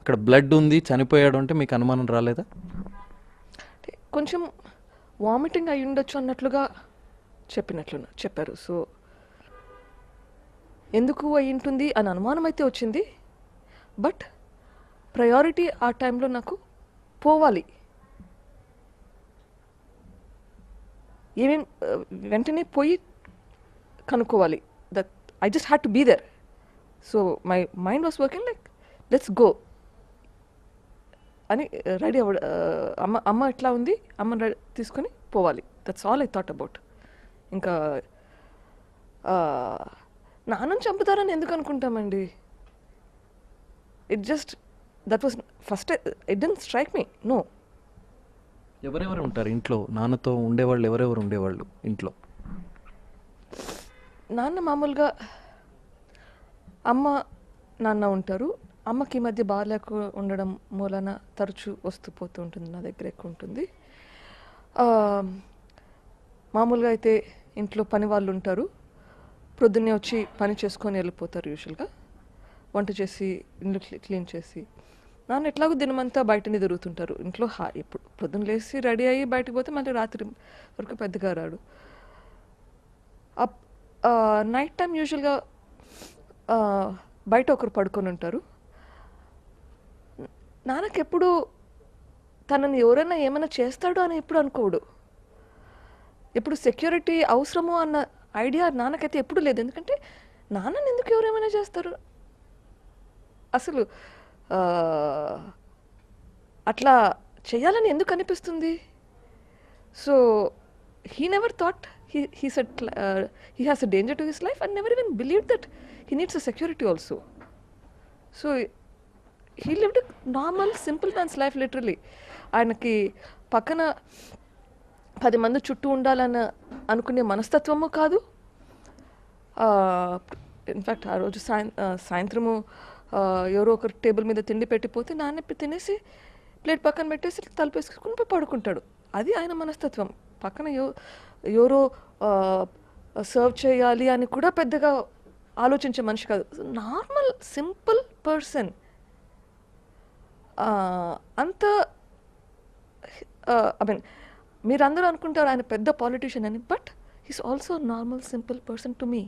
అక్కడ బ్లడ్ ఉంది చనిపోయాడు అంటే మీకు అనుమానం రాలేదా? కొంచెం వామిటింగ్ అయి ఉండొచ్చు అన్నట్లుగా చెప్పారు. సో ఎందుకు అయి ఉంటుంది అని అనుమానం అయితే వచ్చింది. బట్ ప్రయారిటీ ఆ టైంలో నాకు పోవాలి, ఏమేం వెంటనే పోయి కనుక్కోవాలి. That I just had to be there. So my mind was working like let's go అని రెడీ అమ్మ ఎట్లా ఉంది, అమ్మని తీసుకొని పోవాలి. That's all I thought about. ఇంకా నాన్నని చంపుతారని ఎందుకు అనుకుంటామండి? It just that was first it didn't strike me. No. ఎవరెవరు ఉంటారు ఇంట్లో? నాన్నతో ఉండేవాళ్ళు ఎవరెవరు ఉండేవాళ్ళు ఇంట్లో? నాన్న మామూలుగా అమ్మ నాన్న ఉంటారు. అమ్మకి ఈ మధ్య బాగాలేక ఉండడం మూలన తరచూ వస్తూ పోతూ ఉంటుంది, నా దగ్గర ఎక్కువ ఉంటుంది. మామూలుగా అయితే ఇంట్లో పని వాళ్ళు ఉంటారు, ప్రొద్దున్నే వచ్చి పని చేసుకొని వెళ్ళిపోతారు. యూజువల్గా వంట చేసి ఇల్లు క్లీన్ చేసి. నాన్న ఎట్లాగో దినమంతా బయటనే తిరుగుతుంటారు. ఇంట్లో ఎప్పుడు పొద్దున్న లేచి రెడీ అయ్యి బయటకు పోతే మళ్ళీ రాత్రి వరకు పెద్దగా రాడు. నైట్ టైం యూజువల్గా బయట ఒకరు పడుకొని ఉంటారు. నాన్నకెప్పుడు తనని ఎవరైనా ఏమైనా చేస్తాడో అని ఎప్పుడు అనుకోడు. ఎప్పుడు సెక్యూరిటీ అవసరమో అన్న ఐడియా నాన్నకైతే ఎప్పుడు లేదు. ఎందుకంటే నాన్నని ఎందుకు ఎవరేమైనా చేస్తారు అసలు? అట్లా చేయాలని ఎందుకు అనిపిస్తుంది? So he never thought he said he has a danger to his life and never even believed that he needs a security also. So he lived a normal simple man's life literally. ఆయనకి పక్కన 10 మంది చుట్టూ ఉండాలని అనుకునే మనస్తత్వము కాదు. In fact ఆ రోజు సాయంత్రము ఎవరో ఒకరు టేబుల్ మీద తిండి పెట్టిపోతే నాన్న తినేసి ప్లేట్ పక్కన పెట్టేసి తలుపేసుకుని పోయి పడుకుంటాడు. అది ఆయన మనస్తత్వం. పక్కన ఎవరో సర్వ్ చేయాలి అని కూడా పెద్దగా ఆలోచించే మనిషి కాదు. Normal simple person. అంత ఐ మీన్ మీరందరూ అనుకుంటారు ఆయన పెద్ద పాలిటీషియన్ అని, but he's also normal simple person to me.